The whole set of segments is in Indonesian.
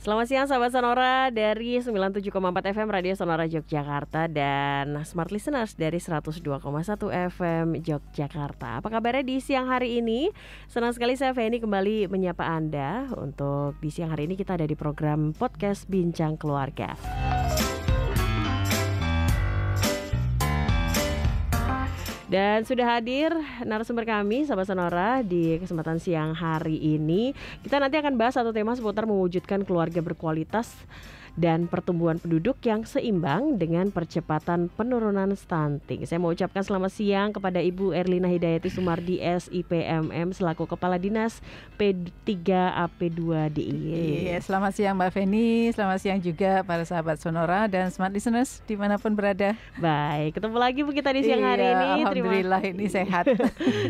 Selamat siang sahabat Sonora dari 97,4 FM Radio Sonora Yogyakarta dan Smart Listeners dari 102,1 FM Yogyakarta. Apa kabarnya di siang hari ini? Senang sekali saya Feni kembali menyapa Anda. Untuk di siang hari ini kita ada di program Podcast Bincang Keluarga. Dan sudah hadir narasumber kami, sahabat Sonora, di kesempatan siang hari ini. Kita nanti akan bahas satu tema seputar mewujudkan keluarga berkualitas dan pertumbuhan penduduk yang seimbang dengan percepatan penurunan stunting. Saya mau ucapkan selamat siang kepada Ibu Erlina Hidayati Sumardi SIPMM selaku Kepala Dinas P3AP2 DIY. Iya, selamat siang Mbak Feni, selamat siang juga para sahabat Sonora dan Smart Listeners dimanapun berada. Baik, ketemu lagi Bu kita di siang hari ini. Alhamdulillah ini sehat.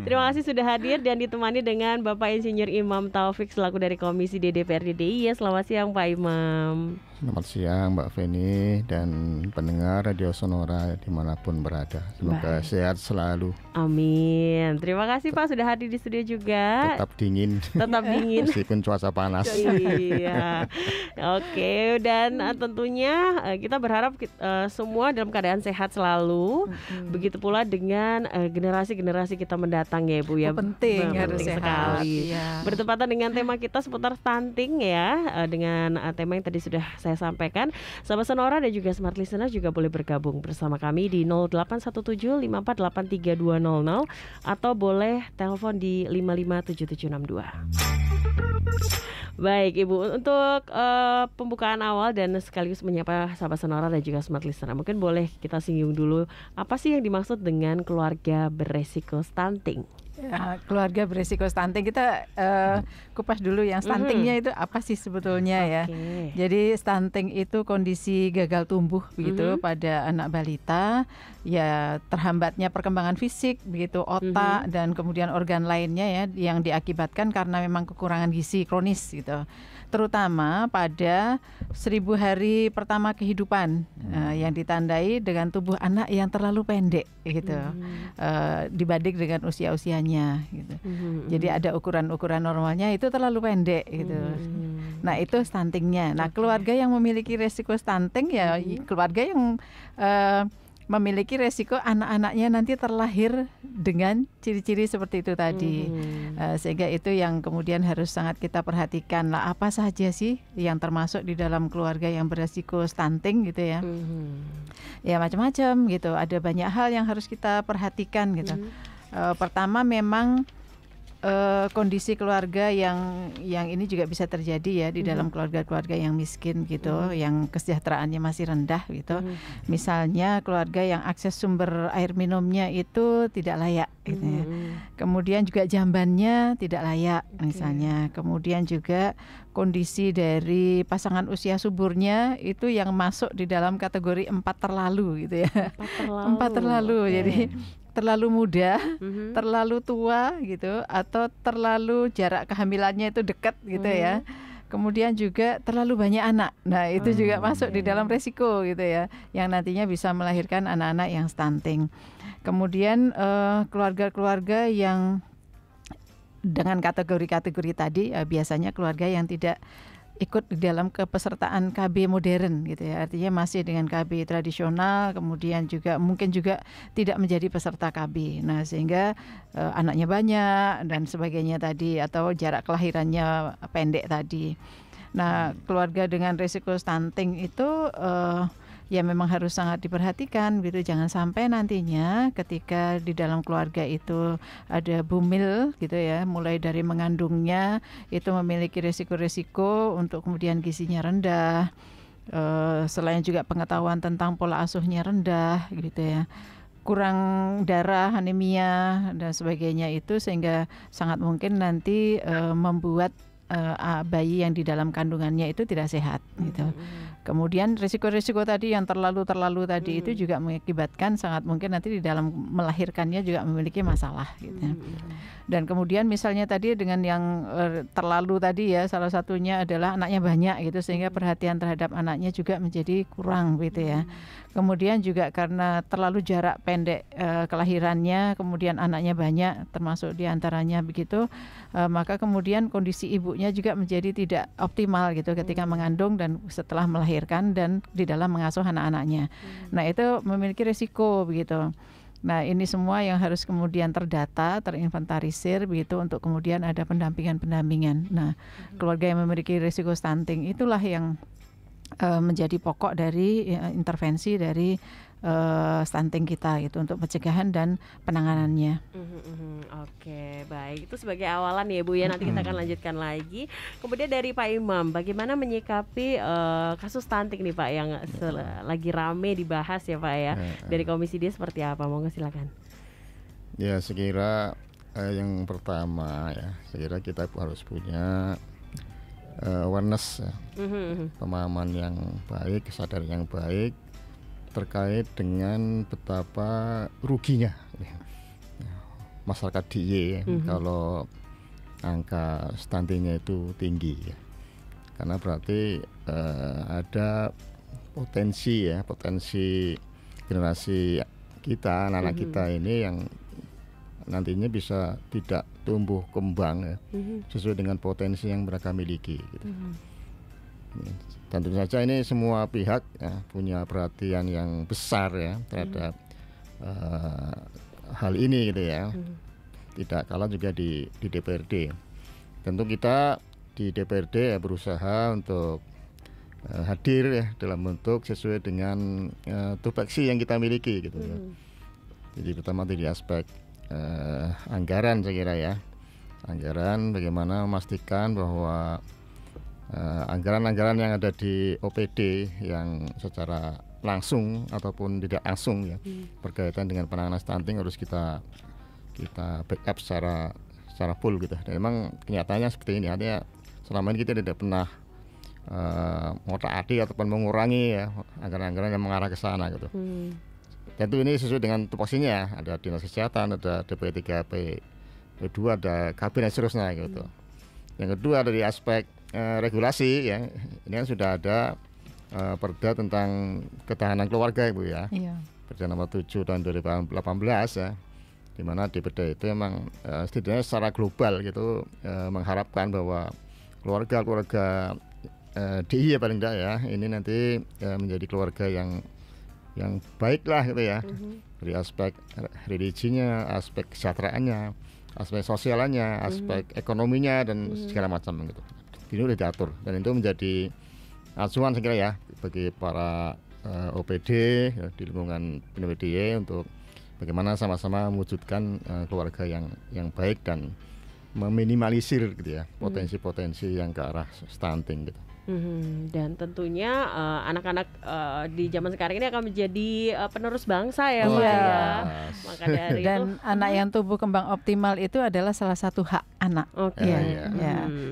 Terima kasih sudah hadir dan ditemani dengan Bapak Insinyur Imam Taufik selaku dari Komisi DPRD DIY. Selamat siang Pak Imam. Selamat siang Mbak Feni dan pendengar Radio Sonora dimanapun berada. Semoga sehat selalu. Amin. Terima kasih Pak sudah hadir di studio juga. Tetap dingin. Tetap dingin. Meskipun cuaca panas. Iya. Oke, dan tentunya kita berharap semua dalam keadaan sehat selalu. Begitu pula dengan generasi-generasi kita mendatang ya Ibu ya. Penting harus sehat sekali. Ya. Bertepatan dengan tema kita seputar stunting ya, dengan tema yang tadi sudah saya sampaikan. Sahabat Sonora dan juga Smart Listener juga boleh bergabung bersama kami di 081754832000 atau boleh telepon di 557762. Baik Ibu, untuk pembukaan awal dan sekaligus menyapa sahabat Sonora dan juga Smart Listener, mungkin boleh kita singgung dulu apa sih yang dimaksud dengan keluarga beresiko stunting? Ya, keluarga beresiko stunting kita kupas dulu yang stuntingnya itu apa sih sebetulnya ya. Jadi stunting itu kondisi gagal tumbuh begitu pada anak balita, ya terhambatnya perkembangan fisik begitu, otak dan kemudian organ lainnya ya yang diakibatkan karena memang kekurangan gizi kronis gitu. Terutama pada 1000 hari pertama kehidupan yang ditandai dengan tubuh anak yang terlalu pendek gitu, dibanding dengan usia-usianya gitu. Jadi ada ukuran-ukuran normalnya itu terlalu pendek gitu. Nah itu stuntingnya. Nah keluarga yang memiliki resiko stunting ya keluarga yang memiliki resiko anak-anaknya nanti terlahir dengan ciri-ciri seperti itu tadi. Sehingga itu yang kemudian harus sangat kita perhatikan lah, apa saja sih yang termasuk di dalam keluarga yang beresiko stunting gitu ya. Ya macam-macam gitu, ada banyak hal yang harus kita perhatikan gitu. Pertama memang kondisi keluarga yang ini juga bisa terjadi ya di dalam keluarga-keluarga yang miskin gitu, yang kesejahteraannya masih rendah gitu. Misalnya keluarga yang akses sumber air minumnya itu tidak layak gitu ya. Kemudian juga jambannya tidak layak misalnya. Kemudian juga kondisi dari pasangan usia suburnya itu yang masuk di dalam kategori 4 terlalu gitu ya. 4 terlalu. Jadi terlalu muda, terlalu tua gitu, atau terlalu jarak kehamilannya itu dekat gitu ya. Kemudian juga terlalu banyak anak. Nah itu juga masuk di dalam resiko gitu ya, yang nantinya bisa melahirkan anak-anak yang stunting. Kemudian keluarga-keluarga yang dengan kategori-kategori tadi biasanya keluarga yang tidak ikut di dalam kepesertaan KB modern gitu ya, artinya masih dengan KB tradisional, kemudian juga mungkin juga tidak menjadi peserta KB. Nah sehingga anaknya banyak dan sebagainya tadi, atau jarak kelahirannya pendek tadi. Nah keluarga dengan risiko stunting itu ya memang harus sangat diperhatikan gitu. Jangan sampai nantinya ketika di dalam keluarga itu ada bumil gitu ya, mulai dari mengandungnya itu memiliki risiko-risiko untuk kemudian gizinya rendah, selain juga pengetahuan tentang pola asuhnya rendah gitu ya, kurang darah, anemia dan sebagainya, itu sehingga sangat mungkin nanti membuat bayi yang di dalam kandungannya itu tidak sehat gitu. Kemudian risiko-risiko tadi yang terlalu tadi itu juga mengakibatkan sangat mungkin nanti di dalam melahirkannya juga memiliki masalah gitu ya. Dan kemudian misalnya tadi dengan yang terlalu tadi ya, salah satunya adalah anaknya banyak gitu, sehingga perhatian terhadap anaknya juga menjadi kurang gitu ya. Kemudian juga karena terlalu jarak pendek kelahirannya, kemudian anaknya banyak termasuk diantaranya begitu, maka kemudian kondisi ibunya juga menjadi tidak optimal gitu ketika mengandung dan setelah melahirkan dan di dalam mengasuh anak-anaknya. Nah itu memiliki risiko begitu. Nah ini semua yang harus kemudian terdata, terinventarisir begitu untuk kemudian ada pendampingan. Nah keluarga yang memiliki risiko stunting itulah yang menjadi pokok dari intervensi dari stunting kita gitu untuk pencegahan dan penanganannya. Oke, baik. Itu sebagai awalan ya Bu ya. Nanti kita akan lanjutkan lagi. Kemudian dari Pak Imam, bagaimana menyikapi kasus stunting nih Pak yang lagi rame dibahas ya Pak ya. Dari Komisi D seperti apa? Monggo silakan. Ya, sekira yang pertama ya, sekira kita harus punya awareness ya. Pemahaman yang baik, kesadaran yang baik terkait dengan betapa ruginya masyarakat DIY kalau angka stuntingnya itu tinggi ya. Karena berarti ada potensi generasi kita, anak-anak kita ini yang nantinya bisa tidak tumbuh kembang ya, sesuai dengan potensi yang mereka miliki gitu. Tentu saja ini semua pihak ya, punya perhatian yang besar ya terhadap hal ini gitu ya. Tidak kalah juga di DPRD. Tentu kita di DPRD ya berusaha untuk hadir ya dalam bentuk sesuai dengan tupoksi yang kita miliki gitu ya. Jadi pertama di aspek anggaran saya kira ya. Anggaran bagaimana memastikan bahwa anggaran-anggaran yang ada di OPD yang secara langsung ataupun tidak langsung ya berkaitan dengan penanganan stunting harus kita backup secara full gitu. Dan memang kenyataannya seperti ini, artinya selama ini kita tidak pernah ngotak-atik ataupun mengurangi ya anggaran-anggaran yang mengarah ke sana gitu. Tentu ini sesuai dengan tupoksinya ya, ada Dinas Kesehatan, ada DP3, P2, ada KB dan seterusnya gitu. Yang kedua dari aspek regulasi ya, ini kan sudah ada Perda tentang ketahanan keluarga Ibu ya. Perda nomor 7 tahun 2018 ya, di mana di perda itu memang setidaknya secara global gitu mengharapkan bahwa keluarga DIY ya paling tidak ya, ini nanti menjadi keluarga yang baik lah gitu ya, dari aspek religinya, aspek kesejahteraannya, aspek sosialnya, aspek ekonominya dan segala macam gitu. Ini sudah diatur dan itu menjadi acuan saya kira ya bagi para OPD ya, di lingkungan PDIY untuk bagaimana sama-sama mewujudkan keluarga yang baik dan meminimalisir gitu ya potensi-potensi yang ke arah stunting gitu. Dan tentunya anak-anak di zaman sekarang ini akan menjadi penerus bangsa ya Pak ya. Maka dari dan itu anak yang tumbuh kembang optimal itu adalah salah satu hak anak.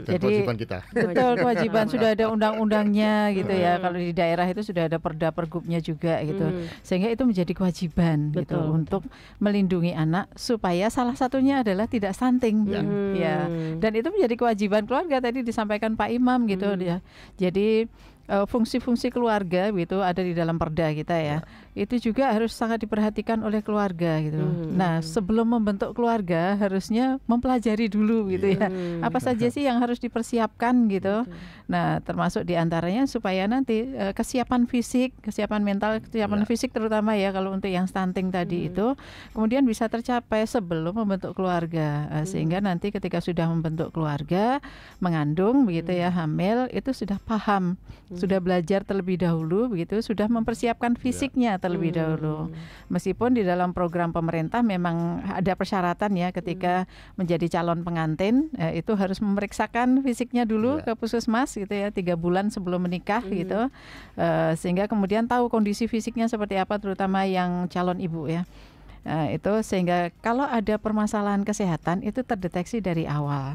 Jadi kewajiban kita. Betul, kewajiban sudah ada undang-undangnya gitu ya. Kalau di daerah itu sudah ada perda pergubnya juga gitu. Sehingga itu menjadi kewajiban gitu untuk melindungi anak supaya salah satunya adalah tidak stunting. Ya. Dan itu menjadi kewajiban keluarga, tadi disampaikan Pak Imam gitu ya. Jadi fungsi-fungsi keluarga gitu ada di dalam perda kita ya. Itu juga harus sangat diperhatikan oleh keluarga gitu. Nah, sebelum membentuk keluarga harusnya mempelajari dulu gitu ya. Apa saja sih yang harus dipersiapkan gitu. Nah, termasuk diantaranya supaya nanti kesiapan fisik, kesiapan mental, kesiapan fisik terutama ya kalau untuk yang stunting tadi itu kemudian bisa tercapai sebelum membentuk keluarga. Sehingga nanti ketika sudah membentuk keluarga, mengandung begitu ya, hamil, itu sudah paham, sudah belajar terlebih dahulu begitu, sudah mempersiapkan fisiknya terlebih dahulu. Meskipun di dalam program pemerintah memang ada persyaratan ya ketika menjadi calon pengantin itu harus memeriksakan fisiknya dulu ke puskesmas gitu ya 3 bulan sebelum menikah gitu, sehingga kemudian tahu kondisi fisiknya seperti apa, terutama yang calon ibu ya. Itu sehingga kalau ada permasalahan kesehatan itu terdeteksi dari awal.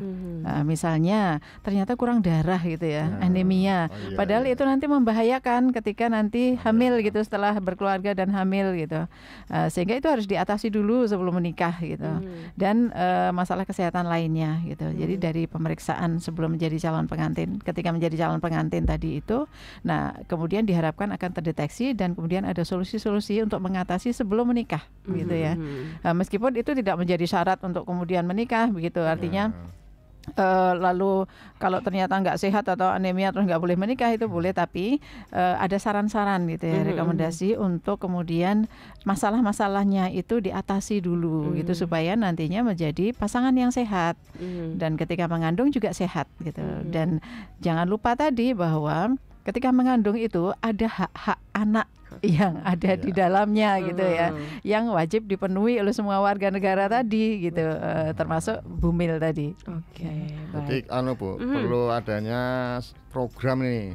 Misalnya ternyata kurang darah gitu ya, anemia. Padahal itu nanti membahayakan ketika nanti hamil gitu, setelah berkeluarga dan hamil gitu. Sehingga itu harus diatasi dulu sebelum menikah gitu. Dan masalah kesehatan lainnya gitu. Jadi dari pemeriksaan sebelum menjadi calon pengantin, ketika menjadi calon pengantin tadi itu, nah kemudian diharapkan akan terdeteksi dan kemudian ada solusi-solusi untuk mengatasi sebelum menikah gitu ya. Meskipun itu tidak menjadi syarat untuk kemudian menikah begitu, artinya lalu kalau ternyata nggak sehat atau anemia terus nggak boleh menikah itu boleh, tapi ada saran-saran gitu ya, rekomendasi untuk kemudian masalah-masalahnya itu diatasi dulu gitu supaya nantinya menjadi pasangan yang sehat dan ketika mengandung juga sehat gitu. Dan jangan lupa tadi bahwa ketika mengandung itu ada hak-hak anak yang ada di dalamnya gitu ya, yang wajib dipenuhi oleh semua warga negara tadi gitu, termasuk bumil tadi. Jadi Bu, perlu adanya program nih,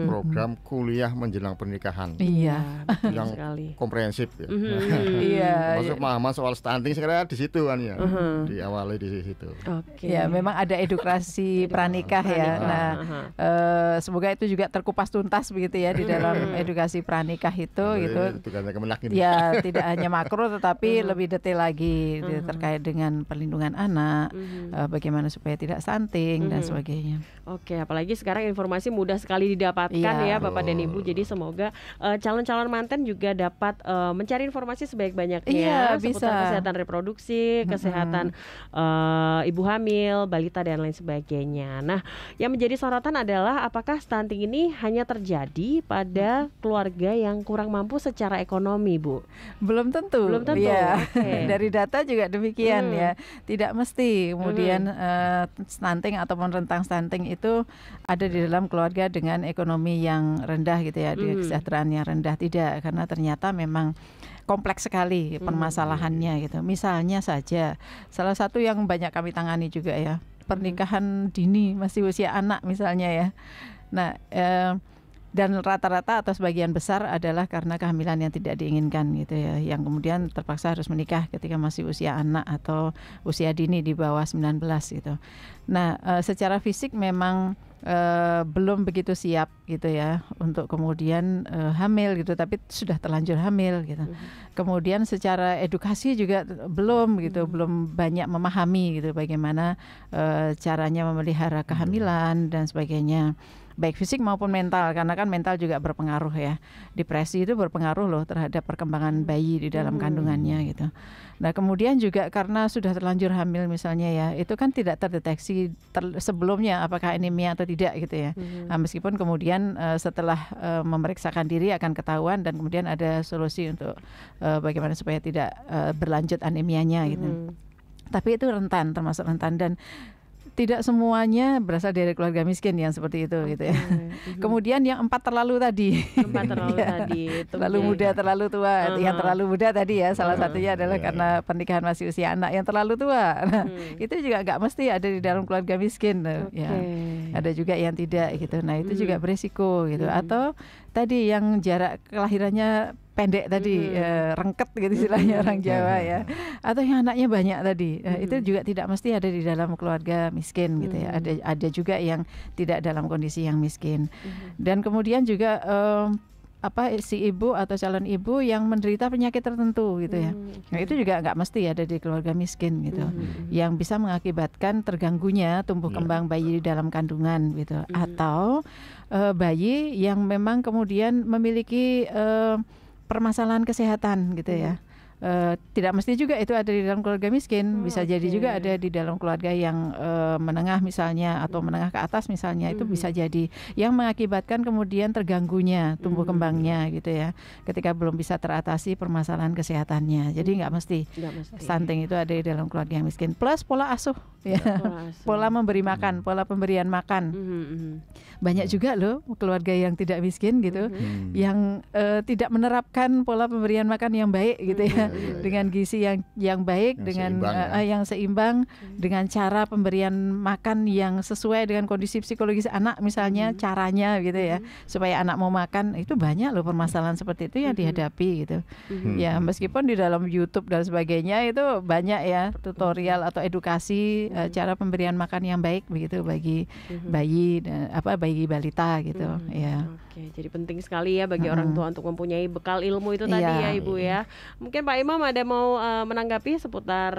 program kuliah menjelang pernikahan. Yang komprehensif ya. Masuk pemahaman soal stunting sekarang di situ kan ya. Diawali di situ. Ya, memang ada edukasi pranikah ya. Nah, semoga itu juga terkupas tuntas begitu ya di dalam edukasi pranikah itu gitu. Ya, tidak hanya makro tetapi lebih detail lagi terkait dengan perlindungan anak, bagaimana supaya tidak stunting dan sebagainya. Apalagi sekarang informasi mudah sekali didapatkan ya Bapak dan Ibu. Jadi semoga calon-calon manten juga dapat mencari informasi sebaik-banyaknya seputar kesehatan reproduksi, kesehatan ibu hamil, balita dan lain sebagainya. Nah, yang menjadi sorotan adalah apakah stunting ini hanya terjadi pada keluarga yang kurang mampu secara ekonomi, Bu? Belum tentu. Ya. Dari data juga demikian ya. Tidak mesti kemudian stunting ataupun rentang stunting itu ada di dalam keluarga dengan ekonomi yang rendah gitu ya, dengan kesejahteraan yang rendah. Tidak, karena ternyata memang kompleks sekali permasalahannya gitu. Misalnya saja, salah satu yang banyak kami tangani juga ya, pernikahan dini masih usia anak misalnya ya. Nah, dan rata-rata atau sebagian besar adalah karena kehamilan yang tidak diinginkan gitu ya, yang kemudian terpaksa harus menikah ketika masih usia anak atau usia dini di bawah 19 gitu. Nah, secara fisik memang belum begitu siap gitu ya untuk kemudian hamil gitu, tapi sudah terlanjur hamil gitu. Kemudian secara edukasi juga belum gitu, belum banyak memahami gitu bagaimana caranya memelihara kehamilan dan sebagainya, baik fisik maupun mental, karena kan mental juga berpengaruh ya. Depresi itu berpengaruh loh terhadap perkembangan bayi di dalam kandungannya gitu. Nah, kemudian juga karena sudah terlanjur hamil misalnya ya, itu kan tidak terdeteksi sebelumnya apakah anemia atau tidak gitu ya. Nah, meskipun kemudian setelah memeriksakan diri akan ketahuan dan kemudian ada solusi untuk bagaimana supaya tidak berlanjut anemianya gitu. Tapi itu rentan, termasuk rentan, dan tidak semuanya berasal dari keluarga miskin yang seperti itu gitu ya. Kemudian yang 4 terlalu tadi. 4 terlalu tadi. Terlalu muda, terlalu tua. Yang terlalu muda tadi ya, salah satunya adalah karena pernikahan masih usia anak. Yang terlalu tua, nah, itu juga nggak mesti ada di dalam keluarga miskin. Ya, ada juga yang tidak gitu. Nah, itu juga beresiko gitu. Atau tadi yang jarak kelahirannya pendek tadi, rengket gitu istilahnya orang Jawa ya, atau yang anaknya banyak tadi, itu juga tidak mesti ada di dalam keluarga miskin gitu ya. Ada juga yang tidak dalam kondisi yang miskin. Dan kemudian juga si ibu atau calon ibu yang menderita penyakit tertentu gitu ya. Nah, itu juga nggak mesti ada di keluarga miskin gitu, yang bisa mengakibatkan terganggunya tumbuh kembang bayi di dalam kandungan gitu, atau bayi yang memang kemudian memiliki permasalahan kesehatan gitu ya. Tidak mesti juga itu ada di dalam keluarga miskin, bisa jadi juga ada di dalam keluarga yang menengah misalnya, atau menengah ke atas misalnya, itu bisa jadi yang mengakibatkan kemudian terganggunya tumbuh kembangnya gitu ya, ketika belum bisa teratasi permasalahan kesehatannya. Jadi nggak mesti stunting itu ada di dalam keluarga yang miskin. Plus pola asuh ya. Pola memberi makan, pola pemberian makan. Banyak juga loh keluarga yang tidak miskin gitu, yang tidak menerapkan pola pemberian makan yang baik gitu ya, dengan gizi yang baik, dengan yang seimbang, dengan cara pemberian makan yang sesuai dengan kondisi psikologis anak misalnya, caranya gitu ya, supaya anak mau makan. Itu banyak loh permasalahan seperti itu yang dihadapi gitu. Ya meskipun di dalam YouTube dan sebagainya itu banyak ya tutorial atau edukasi cara pemberian makan yang baik begitu bagi bayi bagi balita gitu ya. Oke, jadi penting sekali ya bagi orang tua untuk mempunyai bekal ilmu itu tadi ya Ibu ya. Mungkin Pak Imam ada mau menanggapi seputar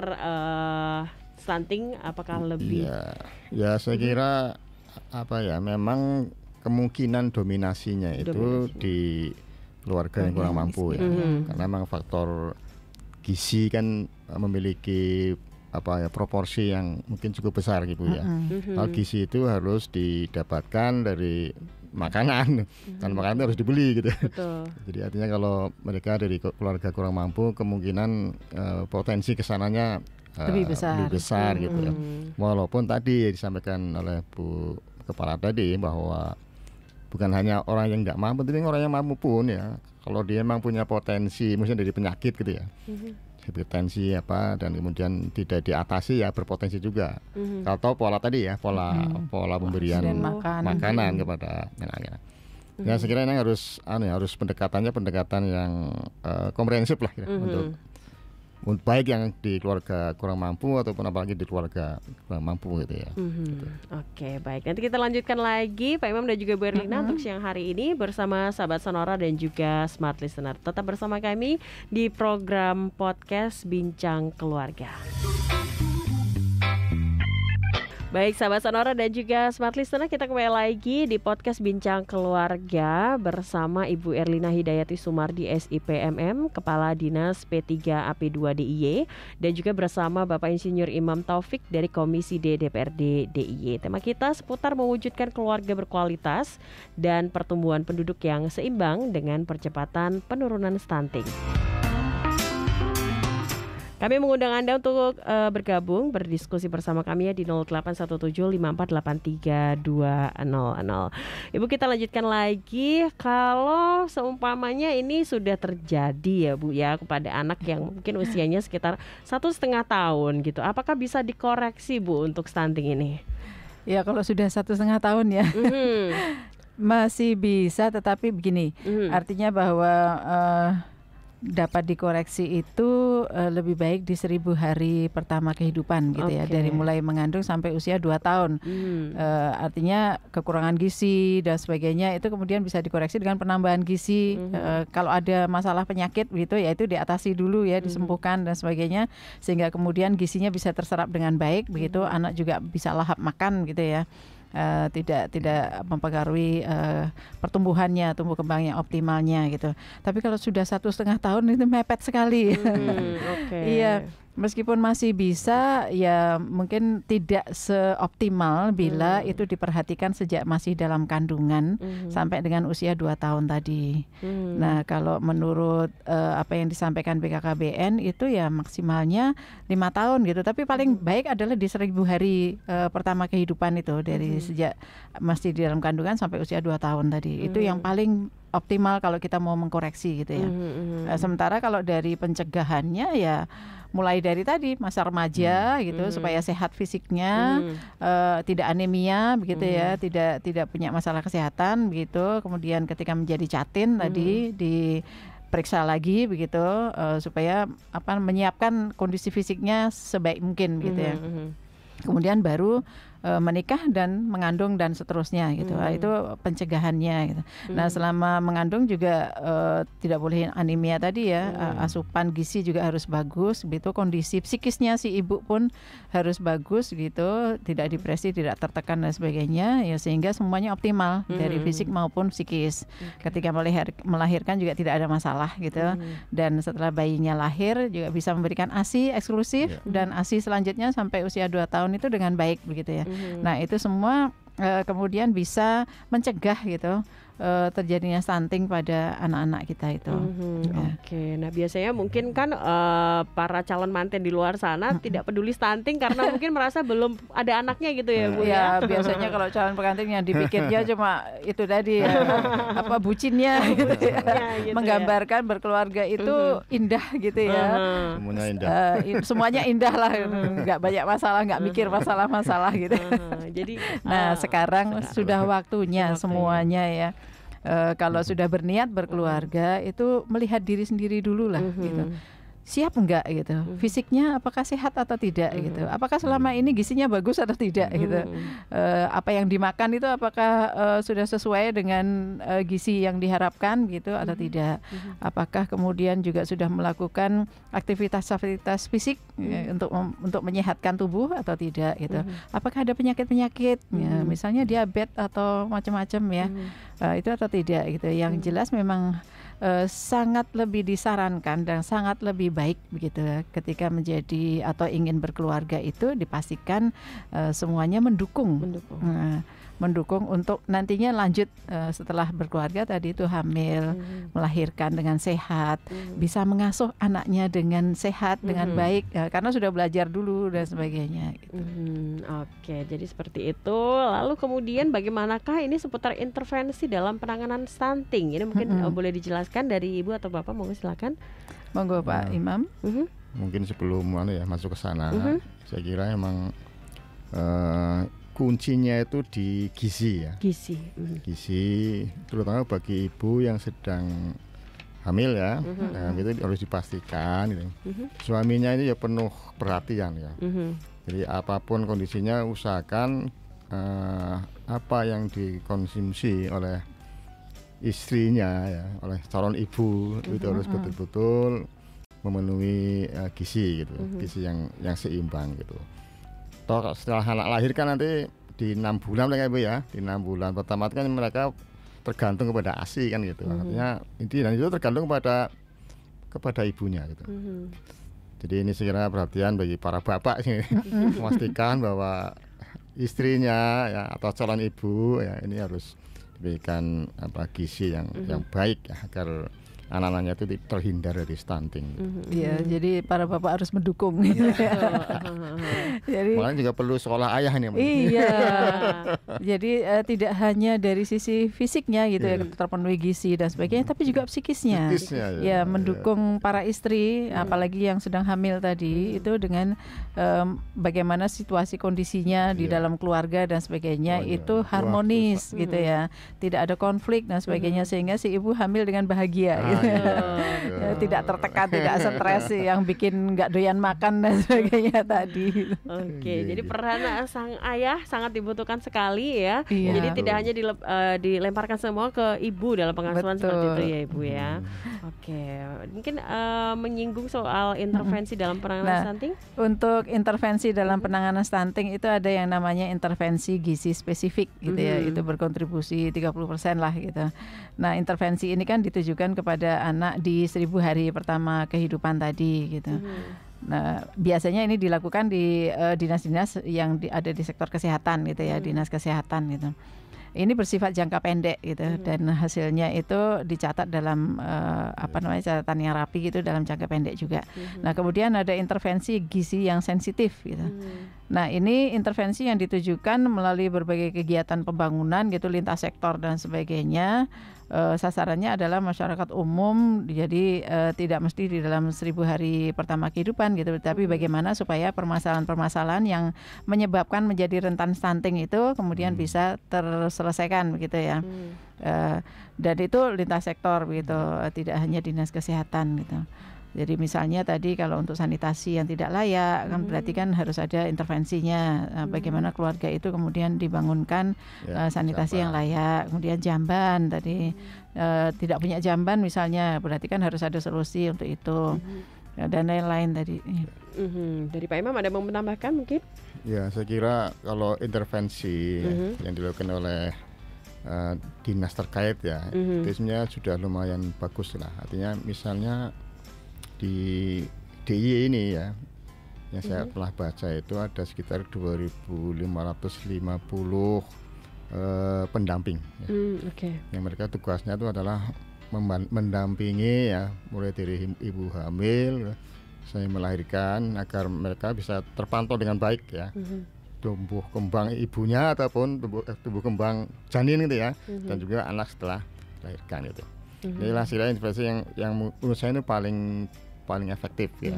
stunting, apakah lebih? Ya saya kira memang kemungkinan dominasinya itu di keluarga yang kurang mampu ya. Karena memang faktor gizi kan memiliki proporsi yang mungkin cukup besar gitu ya. Hal gizi itu harus didapatkan dari makanan, dan makanan itu harus dibeli gitu. Betul. Jadi artinya kalau mereka dari keluarga kurang mampu, kemungkinan potensi kesananya lebih besar gitu ya. Walaupun tadi disampaikan oleh Bu Kepala tadi bahwa bukan hanya orang yang nggak mampu, tapi orang yang mampu pun ya, kalau dia memang punya potensi, misalnya dari penyakit gitu ya, hipertensi dan kemudian tidak diatasi ya berpotensi juga. Kalau pola tadi ya, pola pemberian makanan kepada anaknya. Ya saya kira ini harus pendekatan yang komprehensif lah untuk baik yang di keluarga kurang mampu ataupun apalagi di keluarga kurang mampu gitu ya. Oke, baik. Nanti kita lanjutkan lagi Pak Imam dan juga Bu Erlina untuk siang hari ini bersama sahabat Sonora dan juga Smart Listener. Tetap bersama kami di program podcast Bincang Keluarga. Baik sahabat Sonora dan juga Smart Listener, kita kembali lagi di podcast Bincang Keluarga bersama Ibu Erlina Hidayati Sumardi SIPMM, Kepala Dinas P3 AP2 DIY, dan juga bersama Bapak Insinyur Imam Taufik dari Komisi D DPRD DIY. Tema kita seputar mewujudkan keluarga berkualitas dan pertumbuhan penduduk yang seimbang dengan percepatan penurunan stunting. Kami mengundang Anda untuk bergabung, berdiskusi bersama kami ya di 081754832000. Ibu, kita lanjutkan lagi. Kalau seumpamanya ini sudah terjadi ya Bu ya kepada anak yang mungkin usianya sekitar 1,5 tahun gitu, apakah bisa dikoreksi Bu untuk stunting ini? Ya kalau sudah 1,5 tahun ya masih bisa, tetapi begini, artinya bahwa dapat dikoreksi itu lebih baik di 1000 hari pertama kehidupan gitu ya, dari mulai mengandung sampai usia 2 tahun. Artinya kekurangan gizi dan sebagainya itu kemudian bisa dikoreksi dengan penambahan gizi. Kalau ada masalah penyakit gitu ya itu diatasi dulu ya, disembuhkan dan sebagainya, sehingga kemudian gizinya bisa terserap dengan baik begitu, anak juga bisa lahap makan gitu ya. Tidak mempengaruhi pertumbuhannya, tumbuh kembangnya, optimalnya gitu. Tapi kalau sudah 1,5 tahun itu mepet sekali. Iya, meskipun masih bisa ya mungkin tidak seoptimal bila itu diperhatikan sejak masih dalam kandungan sampai dengan usia 2 tahun tadi. Nah kalau menurut apa yang disampaikan BKKBN itu ya maksimalnya 5 tahun gitu. Tapi paling baik adalah di 1000 hari pertama kehidupan itu, dari sejak masih di dalam kandungan sampai usia 2 tahun tadi. Itu yang paling optimal kalau kita mau mengkoreksi gitu ya. Sementara kalau dari pencegahannya ya mulai dari tadi masa remaja gitu, supaya sehat fisiknya, tidak anemia begitu ya, tidak punya masalah kesehatan begitu. Kemudian ketika menjadi catin tadi diperiksa lagi begitu, supaya menyiapkan kondisi fisiknya sebaik mungkin gitu ya. Kemudian baru menikah dan mengandung dan seterusnya gitu. Itu pencegahannya gitu. Nah selama mengandung juga tidak boleh anemia tadi ya, asupan gizi juga harus bagus gitu, kondisi psikisnya si ibu pun harus bagus gitu, tidak depresi, tidak tertekan dan sebagainya ya, sehingga semuanya optimal dari fisik maupun psikis. Ketika melahirkan juga tidak ada masalah gitu. Dan setelah bayinya lahir juga bisa memberikan ASI eksklusif dan ASI selanjutnya sampai usia 2 tahun itu dengan baik begitu ya. Nah itu semua kemudian bisa mencegah gitu terjadinya stunting pada anak-anak kita itu. Oke, nah biasanya mungkin kan para calon manten di luar sana tidak peduli stunting karena mungkin merasa belum ada anaknya gitu ya Bu ya. Biasanya kalau calon pengantin yang dipikirnya cuma itu tadi ya, apa bucinnya gitu ya. Gitu menggambarkan berkeluarga itu indah gitu ya. Semuanya indah. Semuanya indah lah, nggak banyak masalah, nggak mikir masalah-masalah gitu. Jadi sekarang sudah waktunya semuanya ya. Kalau sudah berniat berkeluarga itu melihat diri sendiri dulu lah gitu. Siap enggak gitu, fisiknya apakah sehat atau tidak gitu, apakah selama ini gizinya bagus atau tidak gitu, apa yang dimakan itu apakah sudah sesuai dengan gizi yang diharapkan gitu atau tidak, apakah kemudian juga sudah melakukan aktivitas fisik untuk menyehatkan tubuh atau tidak gitu, apakah ada penyakit ya, misalnya diabetes atau macam-macam ya, itu atau tidak gitu. Yang jelas memang sangat lebih disarankan dan sangat lebih baik begitu ketika menjadi atau ingin berkeluarga itu dipastikan semuanya mendukung untuk nantinya lanjut setelah berkeluarga tadi itu hamil, melahirkan dengan sehat, bisa mengasuh anaknya dengan sehat, dengan baik karena sudah belajar dulu dan sebagainya gitu. Oke, jadi seperti itu. Lalu kemudian bagaimanakah ini seputar intervensi dalam penanganan stunting? Ini mungkin boleh dijelaskan dari Ibu atau Bapak, monggo silakan. Monggo Pak Imam. Mungkin sebelum masuk ke sana, saya kira emang kuncinya itu di gizi ya. Gizi terutama bagi ibu yang sedang hamil ya. Nah, itu harus dipastikan gitu. Suaminya ini ya penuh perhatian ya. Jadi apapun kondisinya usahakan apa yang dikonsumsi oleh istrinya ya, oleh calon ibu itu harus betul-betul memenuhi gizi gitu. Gizi yang seimbang gitu. Setelah anak lahir kan nanti di 6 bulan mereka Ibu ya, di 6 bulan pertama kan mereka tergantung kepada ASI kan gitu. Artinya dan itu tergantung kepada ibunya gitu. Jadi ini segera perhatian bagi para bapak sih, memastikan bahwa istrinya ya atau calon ibu ya ini harus diberikan gizi yang baik ya, agar anak-anaknya itu terhindar dari stunting. Iya, jadi para bapak harus mendukung. Gitu ya. Jadi makanya juga perlu sekolah ayah nih. Iya. Jadi tidak hanya dari sisi fisiknya gitu ya terpenuhi gizi dan sebagainya, tapi juga psikisnya. Ya, mendukung para istri, apalagi yang sedang hamil tadi itu dengan bagaimana situasi kondisinya di dalam keluarga dan sebagainya itu harmonis gitu ya. Tidak ada konflik dan sebagainya sehingga si ibu hamil dengan bahagia. Gitu. Tidak tertekan, tidak stres yang bikin nggak doyan makan dan sebagainya tadi. Oke, jadi peran sang ayah sangat dibutuhkan sekali ya. Jadi tidak hanya dilemparkan semua ke ibu dalam pengasuhan seperti itu ya Ibu ya. Oke, mungkin menyinggung soal intervensi dalam penanganan stunting. Untuk intervensi dalam penanganan stunting itu ada yang namanya intervensi gizi spesifik gitu ya. Itu berkontribusi 30% lah gitu. Nah, intervensi ini kan ditujukan kepada anak di 1000 hari pertama kehidupan tadi gitu. Nah, biasanya ini dilakukan di dinas-dinas yang ada di sektor kesehatan gitu ya, dinas kesehatan gitu. Ini bersifat jangka pendek gitu dan hasilnya itu dicatat dalam catatan yang rapi gitu dalam jangka pendek juga. Nah, kemudian ada intervensi gizi yang sensitif gitu. Nah, ini intervensi yang ditujukan melalui berbagai kegiatan pembangunan gitu lintas sektor dan sebagainya. Sasarannya adalah masyarakat umum, jadi tidak mesti di dalam 1000 hari pertama kehidupan gitu, tapi bagaimana supaya permasalahan-permasalahan yang menyebabkan menjadi rentan stunting itu kemudian bisa terselesaikan begitu ya. Dan itu lintas sektor begitu, tidak hanya dinas kesehatan gitu. Jadi misalnya tadi kalau untuk sanitasi yang tidak layak kan berarti kan harus ada intervensinya, bagaimana keluarga itu kemudian dibangunkan sanitasi yang layak. Kemudian jamban tadi tidak punya jamban misalnya, berarti kan harus ada solusi untuk itu dan lain-lain tadi. Dari Pak Imam ada mau menambahkan mungkin? Ya, saya kira kalau intervensi yang dilakukan oleh dinas terkait ya, itu sebenarnya sudah lumayan bagus lah. Artinya misalnya di DIY ini ya, yang saya telah baca itu ada sekitar 2.550 pendamping. Ya. Yang mereka tugasnya itu adalah mendampingi ya, mulai dari ibu hamil sampai melahirkan, agar mereka bisa terpantau dengan baik ya. Tumbuh kembang ibunya ataupun tumbuh kembang janin gitu ya, dan juga anak setelah melahirkan itu. Inilah intervensi yang menurut saya itu paling efektif ya.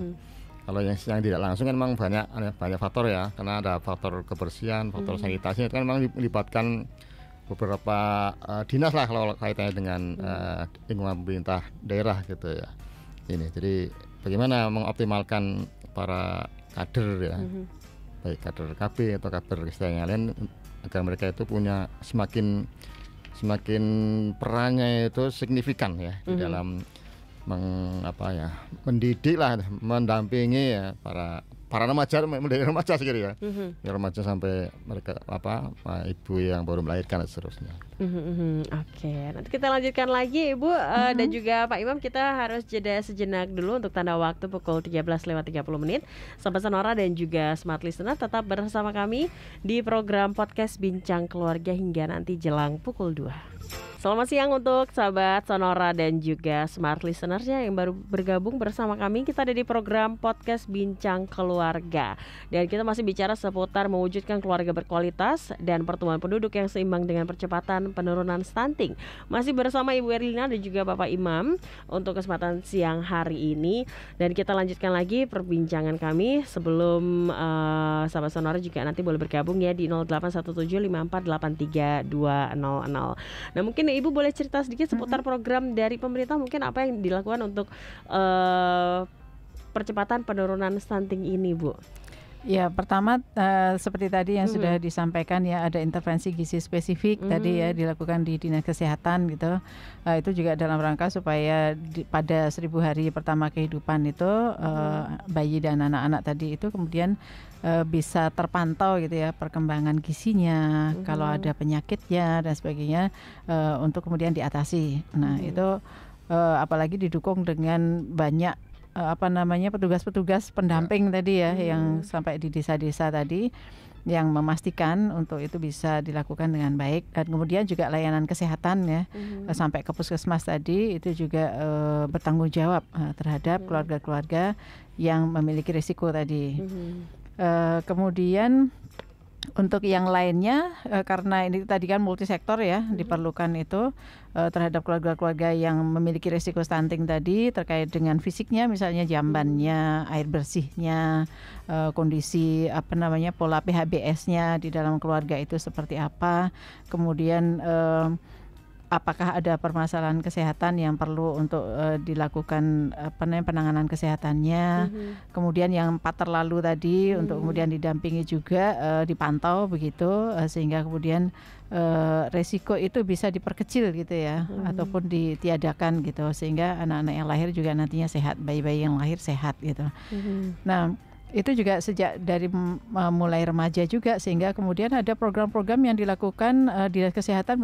Kalau yang tidak langsung kan memang banyak faktor ya, karena ada faktor kebersihan, faktor sanitasi, itu kan memang melibatkan beberapa dinas lah kalau kaitannya dengan lingkungan pemerintah daerah gitu ya. Ini jadi bagaimana mengoptimalkan para kader ya, baik kader KB atau kader kesehatan yang lain, agar mereka itu punya semakin perannya itu signifikan ya di dalam mendidik lah, mendampingi ya para remaja, dari remaja sekali ya, remaja sampai mereka ibu yang baru melahirkan dan seterusnya. Oke, nanti kita lanjutkan lagi Ibu dan juga Pak Imam. Kita harus jeda sejenak dulu untuk tanda waktu pukul 13:30. Sahabat Sonora dan juga Smart Listener, tetap bersama kami di program podcast Bincang Keluarga hingga nanti jelang pukul 2. Selamat siang untuk sahabat Sonora dan juga Smart Listeners ya yang baru bergabung bersama kami. Kita ada di program podcast Bincang Keluarga, dan kita masih bicara seputar mewujudkan keluarga berkualitas dan pertumbuhan penduduk yang seimbang dengan percepatan penurunan stunting. Masih bersama Ibu Erlina dan juga Bapak Imam untuk kesempatan siang hari ini, dan kita lanjutkan lagi perbincangan kami sebelum sahabat Sonora juga nanti boleh bergabung ya di 081754832000. Nah, mungkin Ibu boleh cerita sedikit seputar program dari pemerintah, mungkin apa yang dilakukan untuk percepatan penurunan stunting ini, Bu? Ya, pertama seperti tadi yang sudah disampaikan ya, ada intervensi gizi spesifik tadi ya dilakukan di Dinas Kesehatan gitu. Itu juga dalam rangka supaya pada 1000 hari pertama kehidupan itu bayi dan anak-anak tadi itu kemudian bisa terpantau gitu ya perkembangan gizinya, kalau ada penyakitnya dan sebagainya, untuk kemudian diatasi. Nah, itu apalagi didukung dengan banyak petugas-petugas pendamping tadi ya, yang sampai di desa-desa tadi, yang memastikan untuk itu bisa dilakukan dengan baik. Dan kemudian juga layanan kesehatan ya, sampai ke puskesmas tadi itu juga bertanggung jawab terhadap keluarga-keluarga yang memiliki risiko tadi. Kemudian untuk yang lainnya, karena ini tadi kan multisektor ya, diperlukan itu terhadap keluarga-keluarga yang memiliki risiko stunting tadi, terkait dengan fisiknya, misalnya jambannya, air bersihnya, kondisi pola PHBS-nya di dalam keluarga itu seperti apa, kemudian apakah ada permasalahan kesehatan yang perlu untuk dilakukan penanganan kesehatannya. Kemudian yang 4 terlalu tadi untuk kemudian didampingi juga, dipantau begitu, sehingga kemudian resiko itu bisa diperkecil gitu ya, ataupun ditiadakan gitu, sehingga anak-anak yang lahir juga nantinya sehat, bayi-bayi yang lahir sehat gitu. Nah, itu juga sejak dari mulai remaja juga, sehingga kemudian ada program-program yang dilakukan Dinas Kesehatan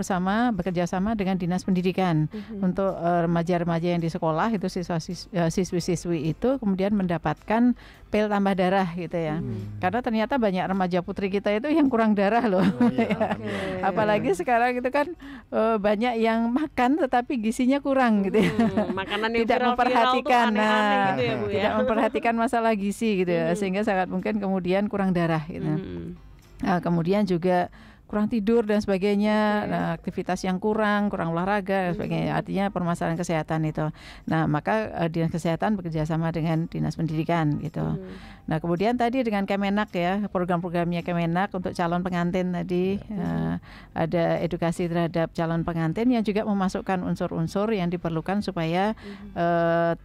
bekerja sama dengan Dinas Pendidikan untuk remaja-remaja yang di sekolah itu, siswi-siswi itu kemudian mendapatkan pil tambah darah gitu ya. Karena ternyata banyak remaja putri kita itu yang kurang darah loh. Apalagi sekarang itu kan banyak yang makan tetapi gizinya kurang gitu ya. Makanan yang tidak memperhatikan gitu ya, Bu, ya? Tidak memperhatikan masalah gizi gitu ya, sehingga sangat mungkin kemudian kurang darah gitu. Nah, kemudian juga kurang tidur dan sebagainya, nah, aktivitas yang kurang olahraga dan sebagainya, artinya permasalahan kesehatan itu. Nah, maka Dinas Kesehatan bekerja sama dengan Dinas Pendidikan gitu. Nah, kemudian tadi dengan Kemenak ya, program-programnya Kemenak untuk calon pengantin tadi, ada edukasi terhadap calon pengantin yang juga memasukkan unsur-unsur yang diperlukan supaya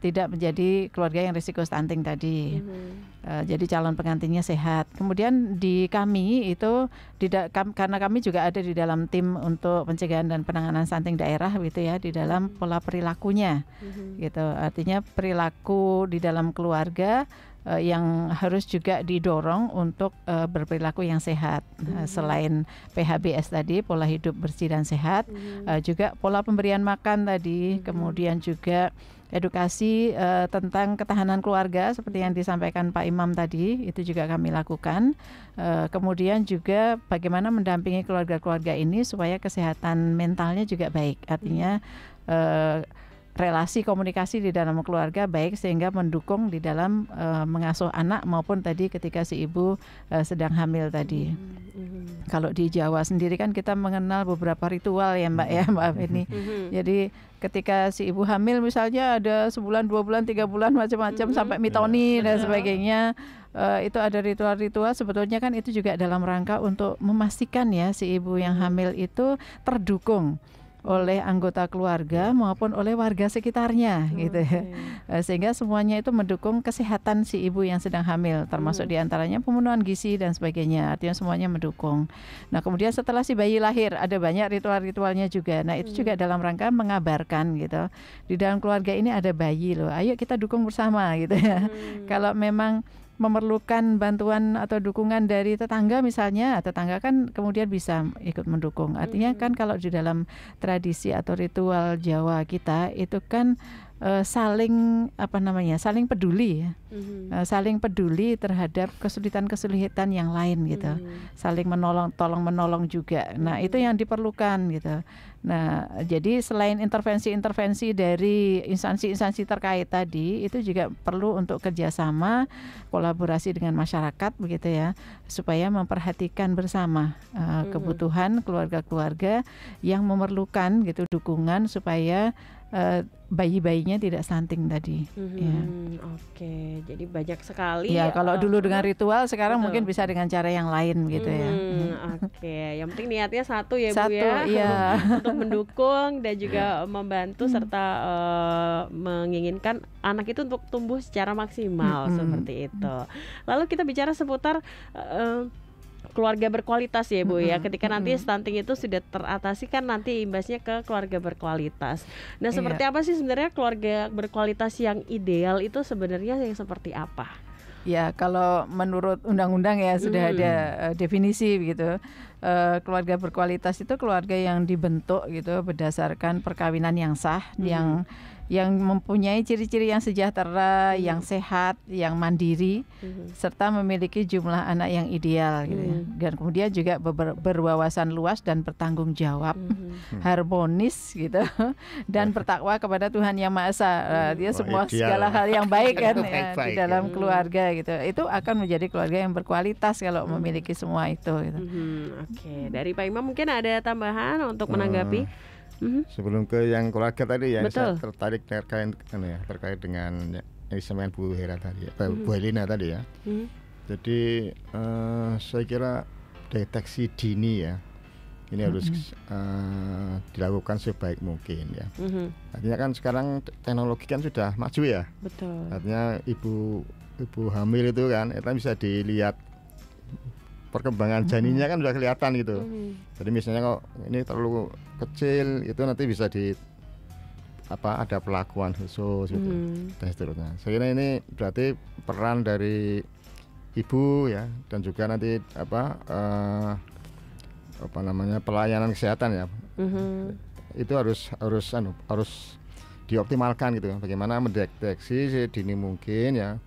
tidak menjadi keluarga yang risiko stunting tadi. Jadi calon pengantinnya sehat. Kemudian di kami itu karena kami juga ada di dalam tim untuk pencegahan dan penanganan stunting daerah gitu ya, di dalam pola perilakunya gitu. Artinya perilaku di dalam keluarga yang harus juga didorong untuk berperilaku yang sehat. Selain PHBS tadi, pola hidup bersih dan sehat, juga pola pemberian makan tadi, kemudian juga edukasi tentang ketahanan keluarga seperti yang disampaikan Pak Imam tadi, itu juga kami lakukan. Kemudian juga bagaimana mendampingi keluarga-keluarga ini supaya kesehatan mentalnya juga baik. Artinya relasi komunikasi di dalam keluarga baik sehingga mendukung di dalam mengasuh anak maupun tadi ketika si ibu sedang hamil tadi. Kalau di Jawa sendiri kan kita mengenal beberapa ritual ya Mbak ya, Mbak Feni. Jadi ketika si ibu hamil misalnya ada sebulan, 2 bulan, 3 bulan macam-macam sampai mitoni dan sebagainya. Itu ada ritual-ritual sebetulnya kan itu juga dalam rangka untuk memastikan ya si ibu yang hamil itu terdukung oleh anggota keluarga maupun oleh warga sekitarnya gitu ya. Sehingga semuanya itu mendukung kesehatan si ibu yang sedang hamil, termasuk diantaranya pemenuhan gizi dan sebagainya. Artinya semuanya mendukung. Nah kemudian setelah si bayi lahir ada banyak ritual-ritualnya juga. Nah itu juga dalam rangka mengabarkan gitu, di dalam keluarga ini ada bayi loh, ayo kita dukung bersama gitu ya. Kalau memang memerlukan bantuan atau dukungan dari tetangga misalnya, tetangga kan kemudian bisa ikut mendukung. Artinya kan kalau di dalam tradisi atau ritual Jawa kita itu kan saling saling peduli ya. Saling peduli terhadap kesulitan-kesulitan yang lain gitu. Saling tolong menolong juga. Nah, itu yang diperlukan gitu. Nah, jadi selain intervensi-intervensi dari instansi-instansi terkait tadi, itu juga perlu untuk kerjasama, kolaborasi dengan masyarakat begitu ya, supaya memperhatikan bersama kebutuhan keluarga-keluarga yang memerlukan gitu dukungan supaya bayi-bayinya tidak stunting tadi. Ya. Oke, jadi banyak sekali. Ya, kalau dulu dengan ritual, sekarang mungkin bisa dengan cara yang lain gitu ya. Oke, yang penting niatnya satu ya Bu ya, iya. untuk mendukung dan juga membantu serta menginginkan anak itu untuk tumbuh secara maksimal seperti itu. Lalu kita bicara seputar keluarga berkualitas ya Bu ya. Ketika nanti stunting itu sudah teratasi kan nanti imbasnya ke keluarga berkualitas. Nah, seperti apa sih sebenarnya keluarga berkualitas yang ideal itu sebenarnya yang seperti apa? Ya, kalau menurut undang-undang ya sudah ada definisi begitu. Keluarga berkualitas itu keluarga yang dibentuk gitu berdasarkan perkawinan yang sah, yang mempunyai ciri-ciri yang sejahtera, yang sehat, yang mandiri, serta memiliki jumlah anak yang ideal gitu ya. Dan kemudian juga berwawasan luas dan bertanggung jawab, harmonis gitu, dan bertakwa kepada Tuhan Yang Maha Esa. Dia semua segala hal yang baik kan ya, di dalam keluarga gitu. Itu akan menjadi keluarga yang berkualitas kalau memiliki semua itu gitu. Oke, dari Pak Imam mungkin ada tambahan untuk menanggapi? Sebelum ke yang keluarga tadi ya, saya tertarik terkait dengan yang disampaikan Bu Hera tadi, Bu Helena tadi ya. Jadi saya kira deteksi dini ya, ini harus dilakukan sebaik mungkin ya. Artinya kan sekarang teknologi kan sudah maju ya. Betul. Artinya ibu hamil itu kan, itu bisa dilihat perkembangan janinnya kan udah kelihatan gitu. Jadi misalnya kok ini terlalu kecil itu nanti bisa ada perlakuan khusus gitu dan seterusnya. Saya kira ini berarti peran dari ibu ya, dan juga nanti pelayanan kesehatan ya. Itu harus dioptimalkan gitu. Bagaimana mendeteksi sedini mungkin ya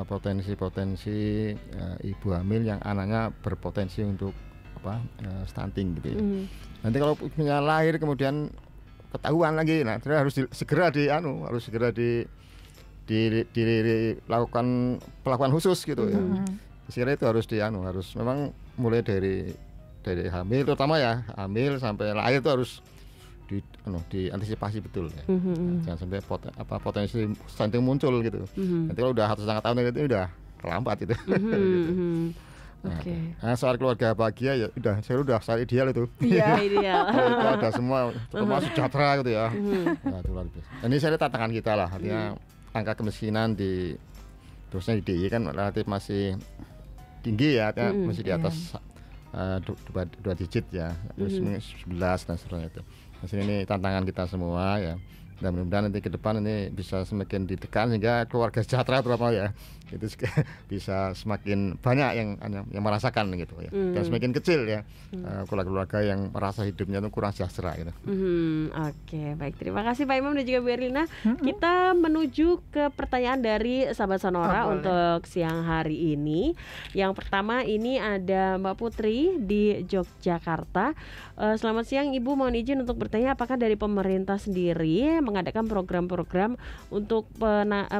potensi-potensi ibu hamil yang anaknya berpotensi untuk stunting gitu ya. Nanti kalau punya lahir kemudian ketahuan lagi, nah harus segera dilakukan perlakuan khusus gitu ya. Sekiranya itu harus memang mulai dari hamil, terutama ya hamil sampai lahir itu harus diantisipasi betul ya. Jangan sampai potensi stunting muncul gitu. Nanti kalau udah 1,5 tahun itu udah terlambat gitu. Nah, soal keluarga bahagia ya udah soal ideal itu. Iya, ideal. Itu ada semua termasuk sejahtera gitu ya. Nah, itu luar biasa. Ini saya tantangan kita lah, artinya angka kemiskinan terusnya di DIY kan relatif masih tinggi ya, masih di atas 2 digit ya, 11 dan seterusnya itu. Ini tantangan kita semua ya. Dan mudah-mudahan nanti ke depan ini bisa semakin ditekan sehingga keluarga sejahtera terutama ya itu bisa semakin banyak yang merasakan gitu ya. Dan semakin kecil ya keluarga-keluarga yang merasa hidupnya itu kurang sejahtera gitu. Oke, baik, terima kasih Pak Imam dan juga Bu Erlina. Kita menuju ke pertanyaan dari sahabat Sonora untuk siang hari ini. Yang pertama ini ada Mbak Putri di Yogyakarta. Selamat siang Ibu, mohon izin untuk bertanya, apakah dari pemerintah sendiri mengadakan program-program untuk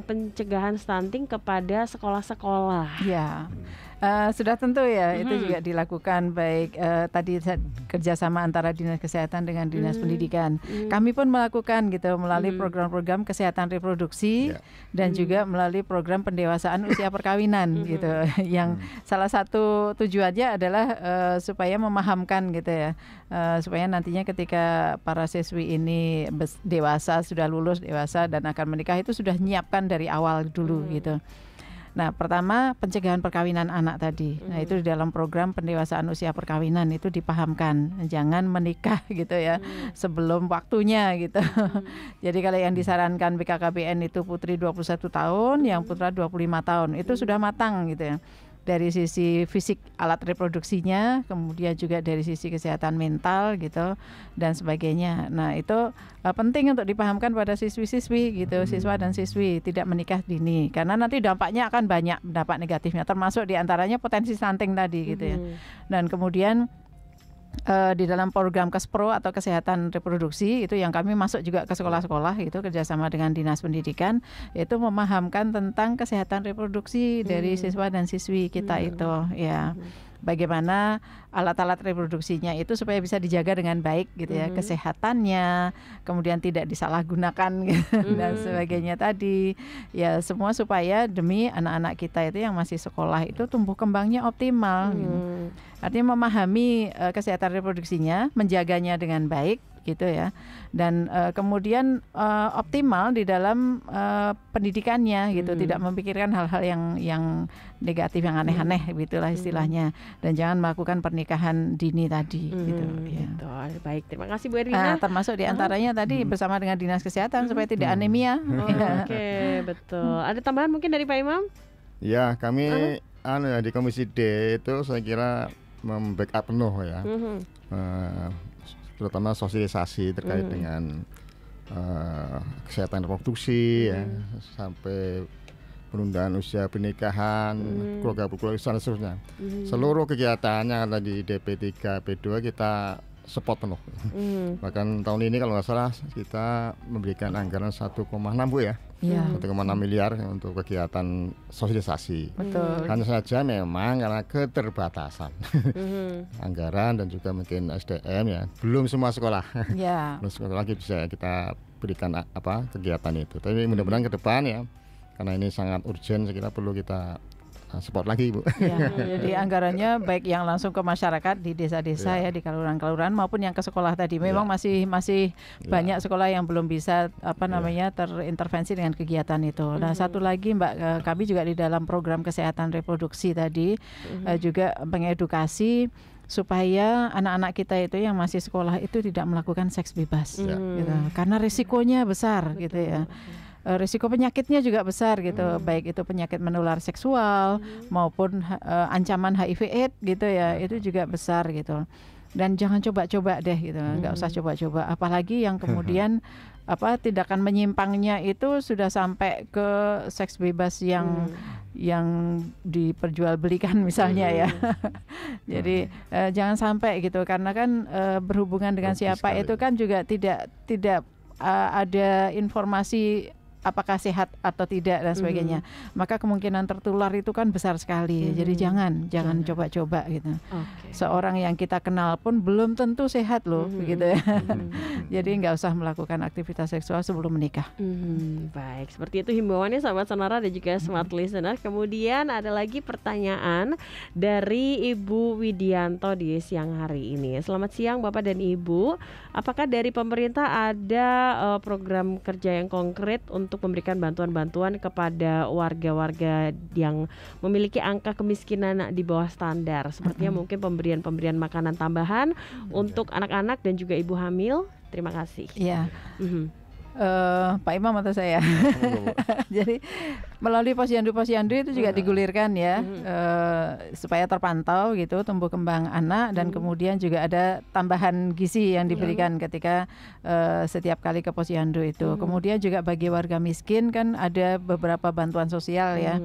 pencegahan stunting kepada sekolah-sekolah? Ya, sudah tentu ya, itu juga dilakukan baik tadi kerjasama antara Dinas Kesehatan dengan Dinas Pendidikan. Kami pun melakukan gitu melalui program-program kesehatan reproduksi dan juga melalui program pendewasaan usia perkawinan gitu. Yang salah satu tujuannya adalah supaya memahamkan gitu ya, supaya nantinya ketika para siswi ini dewasa, sudah lulus dewasa dan akan menikah itu sudah nyiapkan dari awal dulu gitu. Nah, pertama pencegahan perkawinan anak tadi. Nah, itu di dalam program pendewasaan usia perkawinan itu dipahamkan, jangan menikah gitu ya sebelum waktunya gitu. Jadi kalau yang disarankan BKKBN itu putri 21 tahun, yang putra 25 tahun, itu sudah matang gitu ya. Dari sisi fisik alat reproduksinya, kemudian juga dari sisi kesehatan mental gitu dan sebagainya. Nah, itu penting untuk dipahamkan pada siswi-siswi gitu, siswa dan siswi tidak menikah dini karena nanti dampaknya akan banyak dampak negatifnya, termasuk diantaranya potensi stunting tadi gitu ya. Dan kemudian di dalam program Kespro atau kesehatan reproduksi itu yang kami masuk juga ke sekolah-sekolah itu kerjasama dengan Dinas Pendidikan, itu memahamkan tentang kesehatan reproduksi dari siswa dan siswi kita itu ya. Bagaimana alat-alat reproduksinya itu supaya bisa dijaga dengan baik gitu ya, kesehatannya, kemudian tidak disalahgunakan gitu, dan sebagainya tadi ya, semua supaya demi anak-anak kita itu yang masih sekolah itu tumbuh kembangnya optimal gitu. Artinya memahami kesehatan reproduksinya, menjaganya dengan baik gitu ya, dan kemudian optimal di dalam pendidikannya gitu, tidak memikirkan hal-hal yang negatif, yang aneh-aneh gitulah istilahnya, dan jangan melakukan pernikahan dini tadi gitu ya. Gitu. Baik, terima kasih Bu Erlina. Termasuk diantaranya tadi bersama dengan Dinas Kesehatan supaya tidak anemia. Oke, betul. Ada tambahan mungkin dari Pak Imam? Ya, kami di Komisi D itu saya kira membackup penuh ya. Terutama sosialisasi terkait dengan kesehatan reproduksi ya, sampai penundaan usia pernikahan, keluarga dan seterusnya. Seluruh kegiatannya ada di DP3 P2 kita support penuh. Bahkan tahun ini kalau nggak salah kita memberikan anggaran 1,6 Bu ya. 1,6 miliar untuk kegiatan sosialisasi. Betul. Hanya saja memang karena keterbatasan anggaran dan juga mungkin SDM ya, belum semua sekolah. Belum sekolah lagi bisa kita berikan kegiatan itu. Tapi mudah-mudahan ke depan ya, karena ini sangat urgent, saya kira perlu kita support lagi Bu. Jadi anggarannya baik yang langsung ke masyarakat di desa-desa ya, di kelurahan-kelurahan maupun yang ke sekolah tadi. Memang masih banyak sekolah yang belum bisa terintervensi dengan kegiatan itu. Nah, satu lagi Mbak, kami juga di dalam program kesehatan reproduksi tadi juga mengedukasi supaya anak-anak kita itu yang masih sekolah itu tidak melakukan seks bebas gitu. Karena risikonya besar gitu ya. Risiko penyakitnya juga besar gitu, baik itu penyakit menular seksual maupun ancaman HIV/AIDS gitu ya, itu juga besar gitu. Dan jangan coba-coba deh gitu, nggak usah coba-coba. Apalagi yang kemudian tindakan menyimpangnya itu sudah sampai ke seks bebas yang diperjualbelikan misalnya ya. Jadi jangan sampai gitu, karena kan berhubungan dengan siapa itu kan juga tidak ada informasi apakah sehat atau tidak dan sebagainya. Maka kemungkinan tertular itu kan besar sekali. Jadi jangan coba-coba gitu. Seorang yang kita kenal pun belum tentu sehat loh, begitu ya. Jadi nggak usah melakukan aktivitas seksual sebelum menikah. Baik, seperti itu himbauannya sahabat Sonora dan juga smart listener. Kemudian ada lagi pertanyaan dari Ibu Widianto di siang hari ini. Selamat siang Bapak dan Ibu. Apakah dari pemerintah ada program kerja yang konkret untuk memberikan bantuan-bantuan kepada warga-warga yang memiliki angka kemiskinan di bawah standar? Sepertinya mungkin pemberian makanan tambahan untuk anak-anak dan juga ibu hamil. Terima kasih. Iya. Pak Imam atau saya? Jadi melalui posyandu itu juga digulirkan ya, supaya terpantau gitu tumbuh kembang anak, dan kemudian juga ada tambahan gizi yang diberikan ketika setiap kali ke posyandu itu. Kemudian juga bagi warga miskin kan ada beberapa bantuan sosial ya,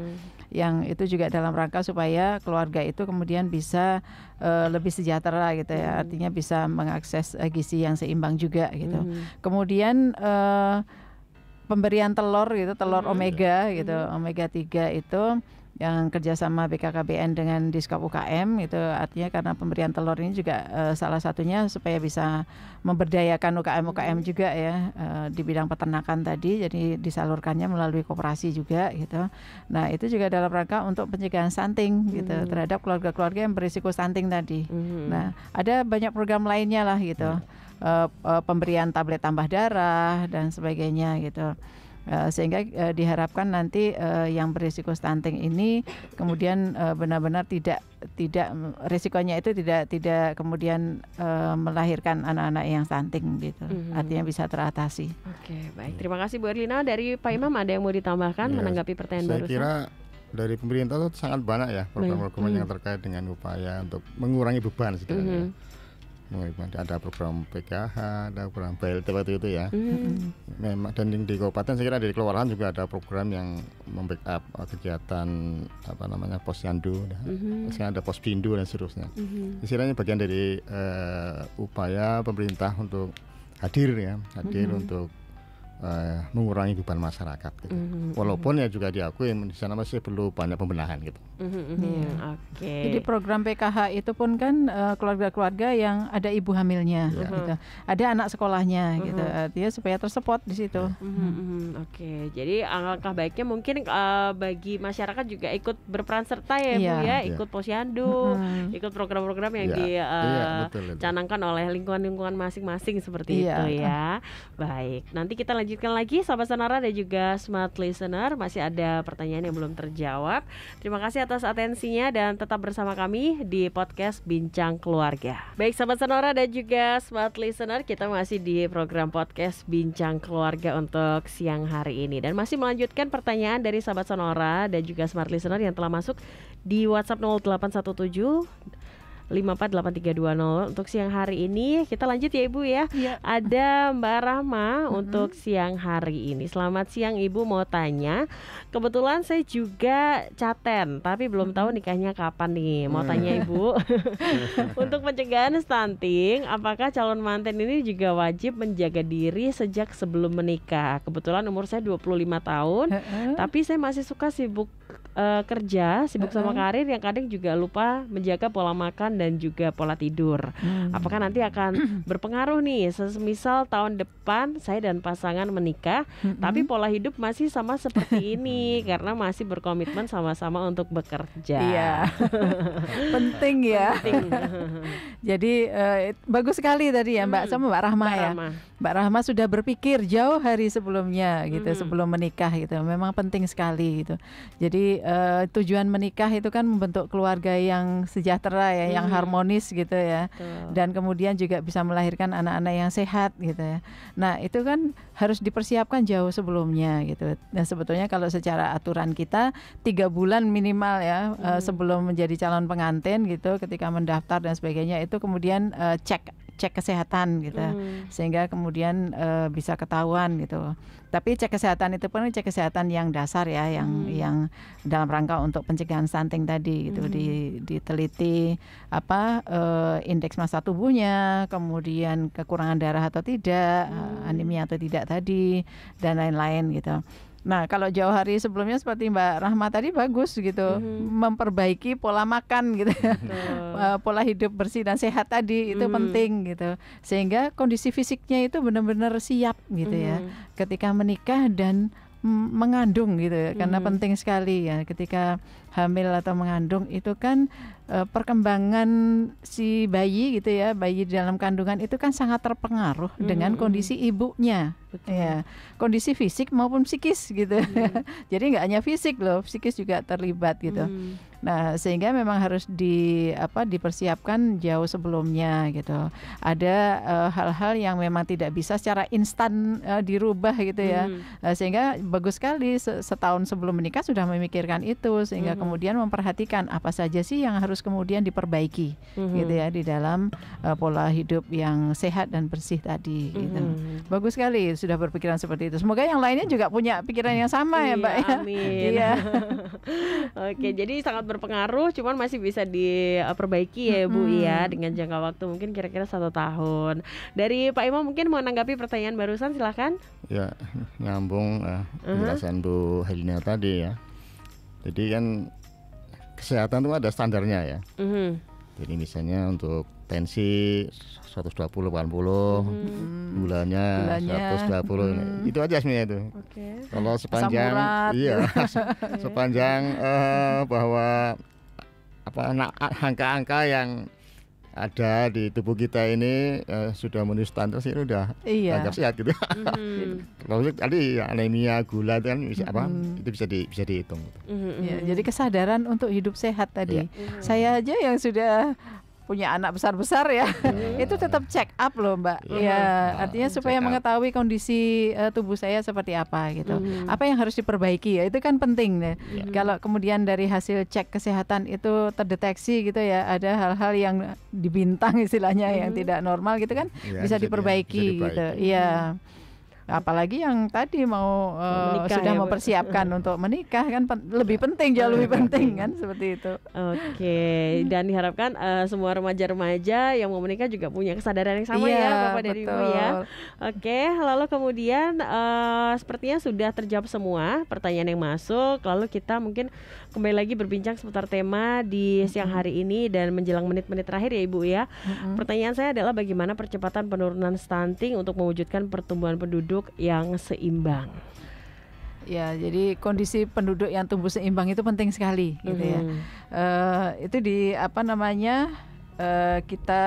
yang itu juga dalam rangka supaya keluarga itu kemudian bisa lebih sejahtera gitu ya, artinya bisa mengakses gizi yang seimbang juga gitu. Kemudian pemberian telur gitu, telur omega gitu, omega 3 itu yang kerjasama BKKBN dengan Diskop UKM itu, artinya karena pemberian telur ini juga salah satunya supaya bisa memberdayakan UKM juga ya, di bidang peternakan tadi, jadi disalurkannya melalui koperasi juga gitu. Nah itu juga dalam rangka untuk pencegahan stunting gitu terhadap keluarga-keluarga yang berisiko stunting tadi. Nah ada banyak program lainnya lah gitu, pemberian tablet tambah darah dan sebagainya gitu. Sehingga diharapkan nanti yang berisiko stunting ini kemudian benar-benar tidak risikonya itu tidak kemudian melahirkan anak-anak yang stunting gitu. Artinya bisa teratasi. Oke, baik. Terima kasih Bu Erlina. Dari Pak Imam ada yang mau ditambahkan menanggapi pertanyaan barusan? Saya kira dari pemerintah itu sangat banyak ya program-program yang terkait dengan upaya untuk mengurangi beban sebenarnya. Ada program PKH, ada program BLT waktu itu ya. Memang, dan di kabupaten saya kira di kelurahan juga ada program yang membackup kegiatan posyandu, sekarang ada pospindu dan seterusnya. Istilahnya bagian dari upaya pemerintah untuk hadir untuk mengurangi beban masyarakat gitu. Walaupun ya juga diakui di sana masih perlu banyak pembenahan gitu. Jadi program PKH itu pun kan keluarga-keluarga yang ada ibu hamilnya gitu. Ada anak sekolahnya gitu. Artinya supaya tersupport di situ. Jadi alangkah baiknya mungkin bagi masyarakat juga ikut berperan serta ya Bu ya, ikut posyandu, ikut program-program yang dicanangkan oleh lingkungan-lingkungan masing-masing seperti itu ya. Baik, nanti kita lanjutkan lagi Sahabat Sonora dan juga Smart Listener, masih ada pertanyaan yang belum terjawab. Terima kasih atas atensinya dan tetap bersama kami di podcast Bincang Keluarga. Baik Sahabat Sonora dan juga Smart Listener, kita masih di program podcast Bincang Keluarga untuk siang hari ini dan masih melanjutkan pertanyaan dari Sahabat Sonora dan juga Smart Listener yang telah masuk di WhatsApp 0817 548320 untuk siang hari ini. Kita lanjut ya Ibu ya. Ada Mbak Rahma untuk siang hari ini. Selamat siang Ibu, mau tanya, kebetulan saya juga caten tapi belum tahu nikahnya kapan nih. Mau tanya Ibu, untuk pencegahan stunting, apakah calon manten ini juga wajib menjaga diri sejak sebelum menikah? Kebetulan umur saya 25 tahun, tapi saya masih suka sibuk kerja, sibuk sama karir, yang kadang juga lupa menjaga pola makan dan juga pola tidur. Apakah nanti akan berpengaruh nih semisal tahun depan saya dan pasangan menikah, tapi pola hidup masih sama seperti ini karena masih berkomitmen sama-sama untuk bekerja. Iya. Penting ya. Jadi bagus sekali tadi ya Mbak sama Mbak Rahma ya. Mbak Rahma sudah berpikir jauh hari sebelumnya gitu, sebelum menikah gitu. Memang penting sekali gitu. Jadi tujuan menikah itu kan membentuk keluarga yang sejahtera ya, yang harmonis gitu ya. Dan kemudian juga bisa melahirkan anak-anak yang sehat gitu ya. Nah, itu kan harus dipersiapkan jauh sebelumnya gitu. Dan sebetulnya kalau secara aturan kita 3 bulan minimal ya sebelum menjadi calon pengantin gitu, ketika mendaftar dan sebagainya itu kemudian cek kesehatan gitu, sehingga kemudian bisa ketahuan gitu. Tapi cek kesehatan itu pun cek kesehatan yang dasar ya, yang dalam rangka untuk pencegahan stunting tadi gitu, diteliti indeks massa tubuhnya, kemudian kekurangan darah atau tidak, anemia atau tidak tadi, dan lain-lain gitu. Nah, kalau jauh hari sebelumnya seperti Mbak Rahma tadi bagus gitu, memperbaiki pola makan gitu, pola hidup bersih dan sehat tadi itu penting gitu, sehingga kondisi fisiknya itu benar-benar siap gitu ya, ketika menikah dan mengandung gitu, karena penting sekali ya ketika hamil atau mengandung itu kan perkembangan si bayi gitu ya, bayi di dalam kandungan itu kan sangat terpengaruh dengan kondisi ibunya. Betul. Ya, kondisi fisik maupun psikis gitu. Jadi nggak hanya fisik loh, psikis juga terlibat gitu. Nah, sehingga memang harus dipersiapkan jauh sebelumnya gitu. Ada hal-hal yang memang tidak bisa secara instan dirubah gitu ya. Sehingga bagus sekali setahun sebelum menikah sudah memikirkan itu, sehingga kemudian memperhatikan apa saja sih yang harus kemudian diperbaiki gitu ya di dalam pola hidup yang sehat dan bersih tadi gitu. Bagus sekali sudah berpikiran seperti itu. Semoga yang lainnya juga punya pikiran yang sama ya, Mbak ya. Amin. Iya. Oke, jadi sangat berpengaruh, cuman masih bisa diperbaiki ya Bu ya, dengan jangka waktu mungkin kira-kira 1 tahun. Dari Pak Imam mungkin mau menanggapi pertanyaan barusan, silakan. Ya, nyambung penjelasan Bu Helina tadi ya. Jadi kan kesehatan itu ada standarnya ya. Jadi misalnya untuk tensi 120/80, gulanya 120, itu aja sebenarnya itu. Kalau sepanjang sepanjang bahwa angka-angka yang ada di tubuh kita ini sudah memenuhi standar sih, udah standar sehat gitu. Lalu tadi anemia, gula itu kan itu bisa dihitung. Ya, jadi kesadaran untuk hidup sehat tadi. Saya aja yang sudah punya anak besar-besar ya, itu tetap check up loh Mbak. Ya, artinya supaya mengetahui kondisi tubuh saya seperti apa gitu. Apa yang harus diperbaiki ya, itu kan penting deh. Kalau kemudian dari hasil cek kesehatan itu terdeteksi gitu ya, ada hal-hal yang dibintang istilahnya yang tidak normal gitu kan, bisa diperbaiki gitu. Iya. Apalagi yang tadi mau sudah mempersiapkan untuk menikah kan lebih penting, jauh lebih penting kan, seperti itu. Oke, dan diharapkan semua remaja-remaja yang mau menikah juga punya kesadaran yang sama ya Bapak dan Ibu ya. Oke, lalu kemudian sepertinya sudah terjawab semua pertanyaan yang masuk. Lalu kita mungkin kembali lagi berbincang seputar tema di siang hari ini dan menjelang menit-menit terakhir ya Ibu ya. Pertanyaan saya adalah bagaimana percepatan penurunan stunting untuk mewujudkan pertumbuhan penduduk yang seimbang. Ya, jadi kondisi penduduk yang tumbuh seimbang itu penting sekali gitu ya. Itu kita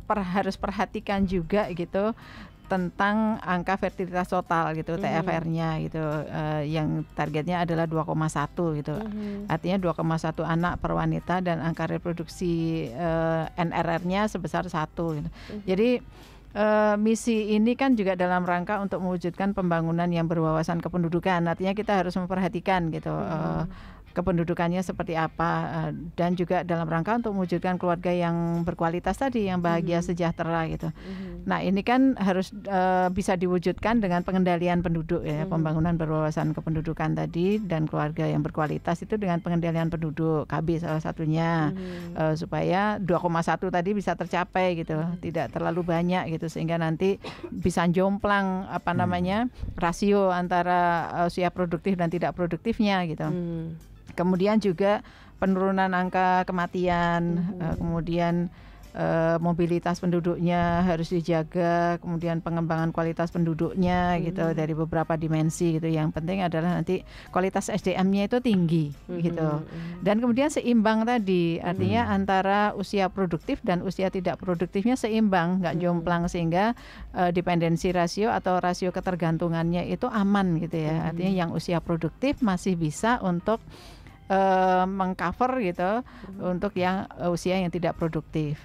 harus perhatikan juga gitu tentang angka fertilitas total gitu, TFR-nya gitu, yang targetnya adalah 2,1 gitu. Artinya 2,1 anak per wanita dan angka reproduksi NRR-nya sebesar 1 gitu. Jadi misi ini kan juga dalam rangka untuk mewujudkan pembangunan yang berwawasan kependudukan. Artinya kita harus memperhatikan gitu kependudukannya seperti apa, dan juga dalam rangka untuk mewujudkan keluarga yang berkualitas tadi, yang bahagia sejahtera gitu. Nah ini kan harus bisa diwujudkan dengan pengendalian penduduk ya, pembangunan berwawasan kependudukan tadi dan keluarga yang berkualitas itu dengan pengendalian penduduk, KB salah satunya, supaya 2,1 tadi bisa tercapai gitu, tidak terlalu banyak gitu, sehingga nanti bisa jomplang rasio antara usia produktif dan tidak produktifnya gitu. Kemudian juga penurunan angka kematian, kemudian mobilitas penduduknya harus dijaga, kemudian pengembangan kualitas penduduknya gitu dari beberapa dimensi gitu. Yang penting adalah nanti kualitas SDM-nya itu tinggi gitu. Dan kemudian seimbang tadi, artinya antara usia produktif dan usia tidak produktifnya seimbang, nggak jomplang, sehingga dependensi rasio atau rasio ketergantungannya itu aman gitu ya. Artinya yang usia produktif masih bisa untuk mengcover gitu untuk yang usia yang tidak produktif.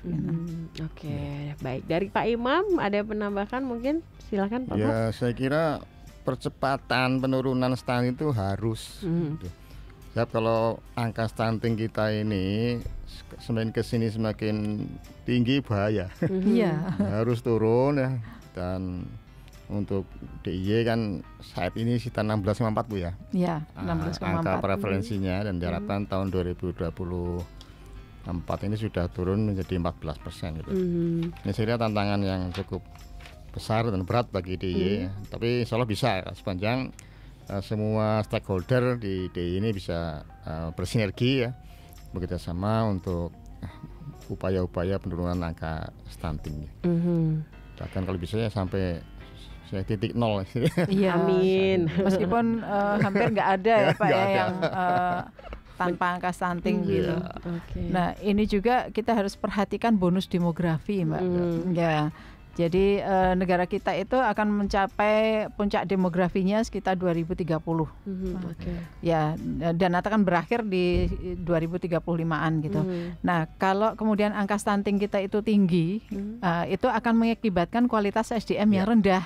Oke, baik. Dari Pak Imam ada penambahan mungkin, silakan Pak. Ya, saya kira percepatan penurunan stunting itu harus. Sebab kalau angka stunting kita ini semakin kesini semakin tinggi, bahaya. Harus turun ya. Dan untuk DIY kan saat ini sekitar 16,4 Bu ya. Iya, 16,4. Angka prevalensinya, dan diharapkan tahun 2024 ini sudah turun menjadi 14% gitu. Ini saya kira tantangan yang cukup besar dan berat bagi DIY, tapi insya Allah bisa sepanjang semua stakeholder di DIY ini bisa bersinergi ya, bekerjasama untuk upaya-upaya penurunan angka stunting. Bahkan kalau bisa ya sampai titik nol. Iya, amin. Meskipun hampir nggak ada ya Pak ya yang tanpa angka stunting gitu. Okay. Nah, ini juga kita harus perhatikan bonus demografi, Mbak. Ya. Jadi negara kita itu akan mencapai puncak demografinya sekitar 2030. Ya, dan akan berakhir di 2035-an gitu. Nah, kalau kemudian angka stunting kita itu tinggi, itu akan mengakibatkan kualitas SDM yang rendah.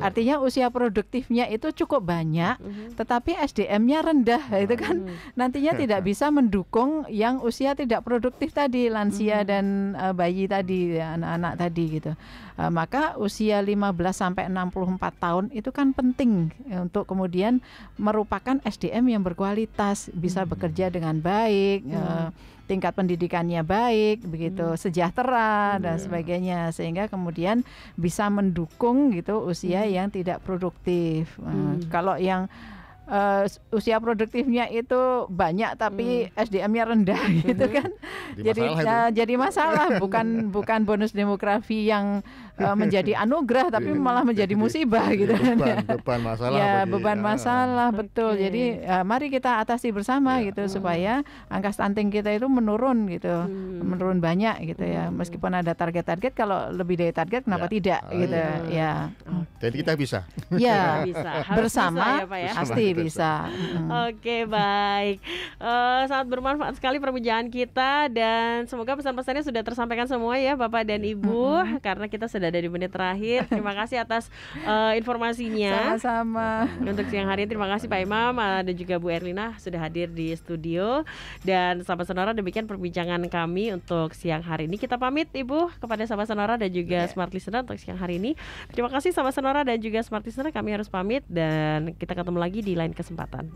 Artinya usia produktifnya itu cukup banyak, tetapi SDM-nya rendah, itu kan nantinya tidak bisa mendukung yang usia tidak produktif tadi, lansia dan bayi tadi, anak-anak tadi gitu. Maka usia 15 sampai 64 tahun itu kan penting untuk kemudian merupakan SDM yang berkualitas, bisa bekerja dengan baik, tingkat pendidikannya baik, begitu, sejahtera dan sebagainya, sehingga kemudian bisa mendukung gitu usia yang tidak produktif. Kalau yang usia produktifnya itu banyak tapi SDM-nya rendah gitu kan, jadi masalah, bukan bonus demografi yang menjadi anugerah tapi malah menjadi musibah gitu kan. Beban masalah. Ya, beban masalah, betul. Jadi mari kita atasi bersama gitu supaya angka stunting kita itu menurun gitu, menurun banyak gitu ya. Meskipun ada target-target, kalau lebih dari target kenapa tidak gitu ya. Jadi kita bisa. Ya, bisa. Bersama bisa, ya, Pak, ya? pasti bisa. Oke, baik. Sangat bermanfaat sekali perbincangan kita dan semoga pesan-pesannya sudah tersampaikan semua ya Bapak dan Ibu, karena kita sudah ada di menit terakhir. Terima kasih atas informasinya. Sama-sama. Untuk siang hari ini terima kasih Pak Imam dan juga Bu Erlina sudah hadir di studio. Dan sahabat Sonora, demikian perbincangan kami untuk siang hari ini. Kita pamit Ibu kepada sahabat Sonora dan juga Smart Listener untuk siang hari ini. Terima kasih sahabat Sonora dan juga Smart Listener, kami harus pamit dan kita ketemu lagi di lain kesempatan.